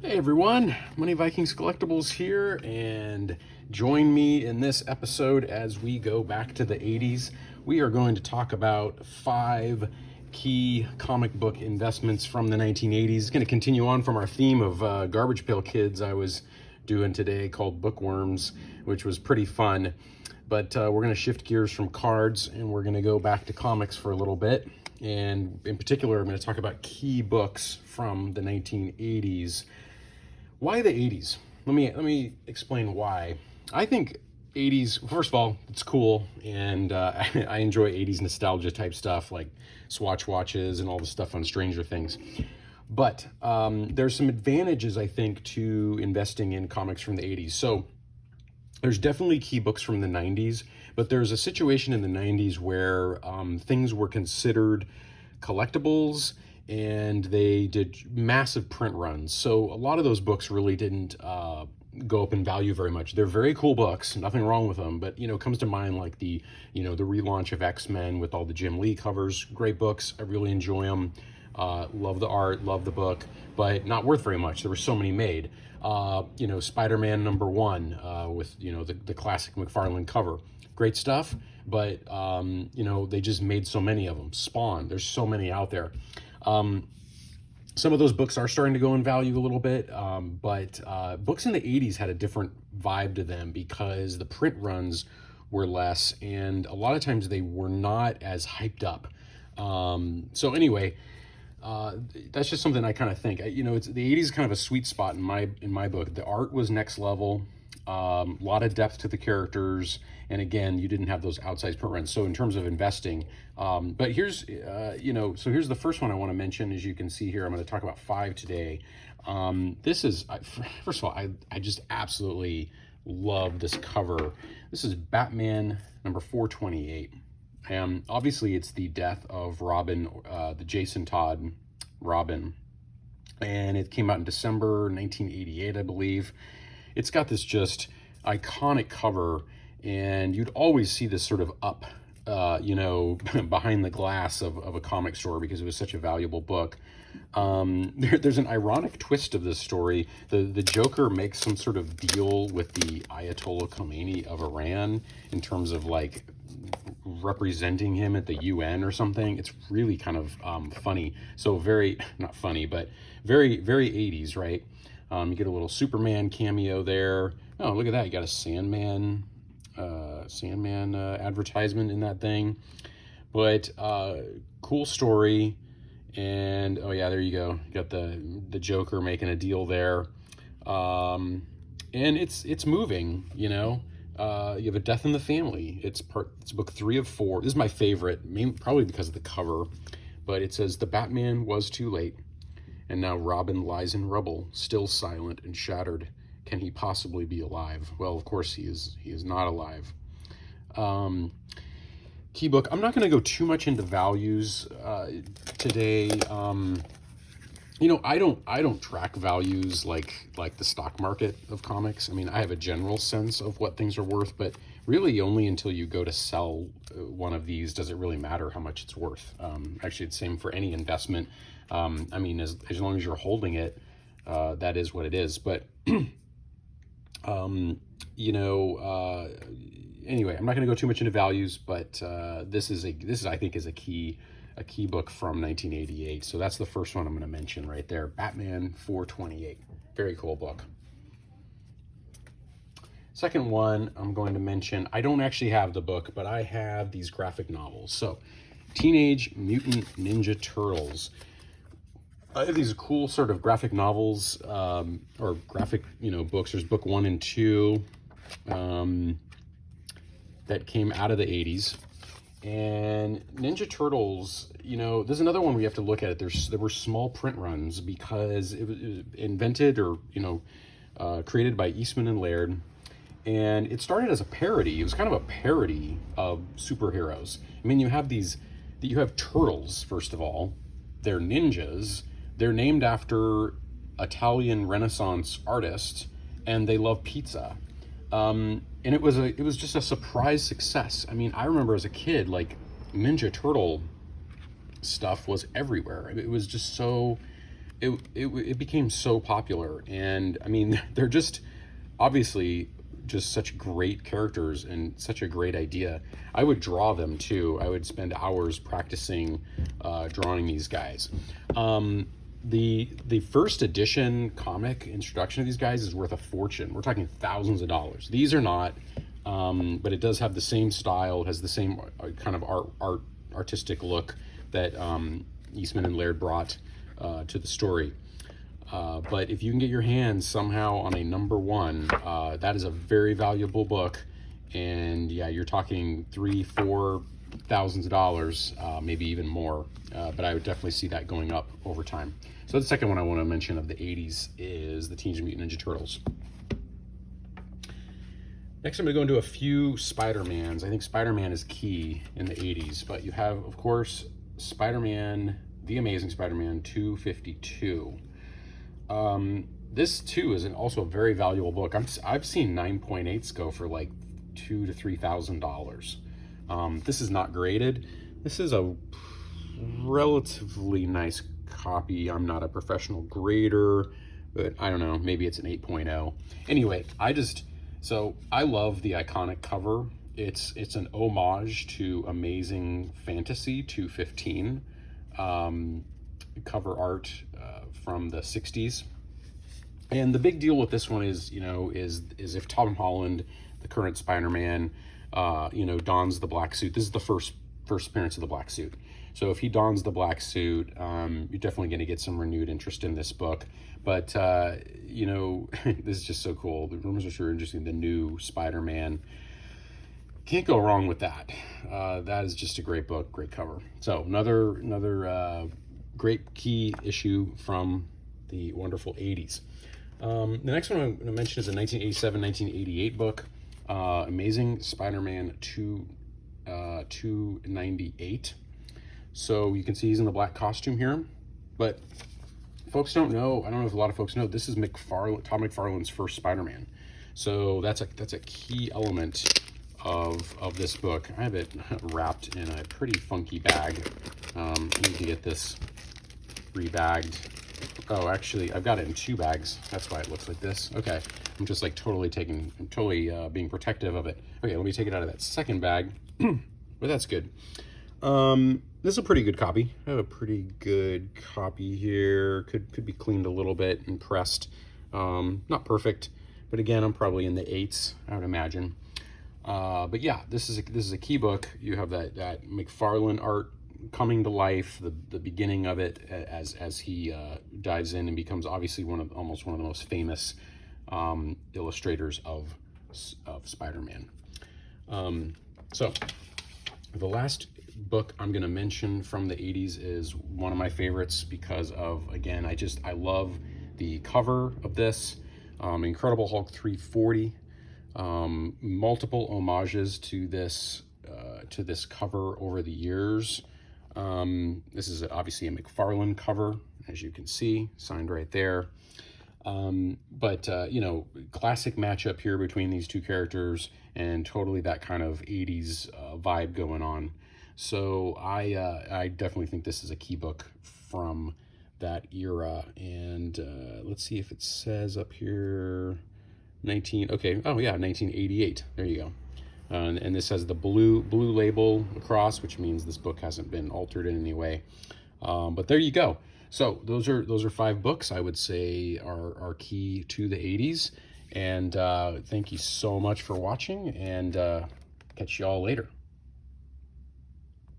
Hey everyone, Money Vikings Collectibles here, and join me in this episode as we go back to the 80s. We are going to talk about 5 key comic book investments from the 1980s. It's going to continue on from our theme of Garbage Pail Kids I was doing today called Bookworms, which was pretty fun. But we're going to shift gears from cards and we're going to go back to comics for a little bit. And in particular, I'm going to talk about key books from the 1980s. Why the 80s? Let me explain why. I think 80s, first of all, it's cool, and I enjoy 80s nostalgia type stuff like Swatch watches and all the stuff on Stranger Things. But there's some advantages, I think, to investing in comics from the 80s. So there's definitely key books from the 90s, but there's a situation in the 90s where things were considered collectibles and they did massive print runs. So a lot of those books really didn't go up in value very much. They're very cool books, nothing wrong with them, but comes to mind like the relaunch of X-Men with all the Jim Lee covers. Great books, I really enjoy them. Love the art, love the book, but not worth very much. There were so many made. SpiderMan #1 with the classic McFarlane cover. Great stuff, but they just made so many of them. Spawn, there's so many out there. Some of those books are starting to go in value a little bit, but books in the 80s had a different vibe to them because the print runs were less, and a lot of times they were not as hyped up. So anyway, that's just something I kind of think. It's the 80s is kind of a sweet spot in my book. The art was next level, a lot of depth to the characters, and again, you didn't have those outsized print runs. So in terms of investing, but here's here's the first one I want to mention. As you can see here, I'm going to talk about 5 today. This is first of all, I just absolutely love this cover. This is Batman #428. Obviously, it's the death of Robin, the Jason Todd Robin, and it came out in December 1988, I believe. It's got this just iconic cover, and you'd always see this sort of up, behind the glass of a comic store because it was such a valuable book. There's an ironic twist of this story. The Joker makes some sort of deal with the Ayatollah Khomeini of Iran in terms of like representing him at the UN or something. It's really kind of funny. So very, not funny, but very, very 80s, right? You get a little Superman cameo there. Oh, look at that. You got a Sandman advertisement in that thing. But cool story. And oh yeah, there you go. You got the Joker making a deal there. And it's moving, you have a death in the family. It's book 3 of 4. This is my favorite, probably because of the cover. But it says, the Batman was too late, and now Robin lies in rubble, still silent and shattered. Can he possibly be alive? Well, of course he is. He is not alive. Key book. I'm not going to go too much into values today. I don't track values like the stock market of comics. I mean, I have a general sense of what things are worth, but really only until you go to sell one of these does it really matter how much it's worth. Actually, it's the same for any investment. I mean, as long as you're holding it, that is what it is. But anyway, I'm not going to go too much into values, but this I think is a key book from 1988. So that's the first one I'm going to mention right there. Batman #428. Very cool book. Second one I'm going to mention, I don't actually have the book, but I have these graphic novels. So Teenage Mutant Ninja Turtles. I have these cool sort of graphic novels, or graphic, books. There's book 1 and 2 that came out of the 80s. And Ninja Turtles, there's another one we have to look at. There were small print runs because it was invented or, created by Eastman and Laird. And it started as a parody. It was kind of a parody of superheroes. I mean, you have turtles, first of all. They're ninjas. They're named after Italian Renaissance artists, and they love pizza. And it was just a surprise success. I mean, I remember as a kid, like Ninja Turtle stuff was everywhere. It was just so it became so popular. And I mean, they're just obviously just such great characters and such a great idea. I would draw them too. I would spend hours practicing drawing these guys. The first edition comic introduction of these guys is worth a fortune. We're talking thousands of dollars. These are not, but it does have the same style, has the same kind of artistic look that Eastman and Laird brought to the story. But if you can get your hands somehow on a #1, that is a very valuable book. And yeah, you're talking $3,000-$4,000, maybe even more. But I would definitely see that going up over time. So the second one I want to mention of the 80s is the Teenage Mutant Ninja Turtles. Next, I'm going to go into a few Spider-Mans. I think Spider-Man is key in the 80s, but you have, of course, Spider-Man, The Amazing Spider-Man 252. This too is also a very valuable book. I've seen 9.8s go for like $2,000 to $3,000. This is not graded. This is a relatively nice copy. I'm not a professional grader, but I don't know, maybe it's an 8.0. Anyway, so I love the iconic cover. It's an homage to Amazing Fantasy 215 cover art from the 60s. And the big deal with this one is, is if Tom Holland, the current Spider-Man, dons the black suit. This is the first appearance of the black suit. So if he dons the black suit, you're definitely going to get some renewed interest in this book. But, this is just so cool. The rumors are sure interesting. The new Spider-Man. Can't go wrong with that. That is just a great book, great cover. So another great key issue from the wonderful 80s. The next one I'm going to mention is a 1987-1988 book, Amazing Spider-Man 298. So you can see he's in the black costume here, but folks don't know, I don't know if a lot of folks know, this is Todd McFarlane's first Spider-Man. So that's a key element of this book. I have it wrapped in a pretty funky bag. You can get this rebagged. Oh, actually, I've got it in 2 bags. That's why it looks like this. Okay, I'm just like totally being protective of it. Okay, let me take it out of that second bag. But that's good. This is a pretty good copy. I have a pretty good copy here. Could be cleaned a little bit and pressed. Not perfect, but again, I'm probably in the 8s, I would imagine. But yeah, this is a key book. You have that McFarlane art coming to life, the beginning of it as he dives in and becomes obviously almost one of the most famous illustrators of Spider-Man. So the last book I'm going to mention from the 80s is one of my favorites because of, again, I love the cover of this. Incredible Hulk 340. Multiple homages to this cover over the years. This is obviously a McFarlane cover, as you can see, signed right there. Classic matchup here between these two characters and totally that kind of 80s vibe going on. So I definitely think this is a key book from that era. And let's see if it says up here 1988. There you go. And this has the blue label across, which means this book hasn't been altered in any way. But there you go. So those are 5 books I would say are key to the 80s. And thank you so much for watching, and catch you all later.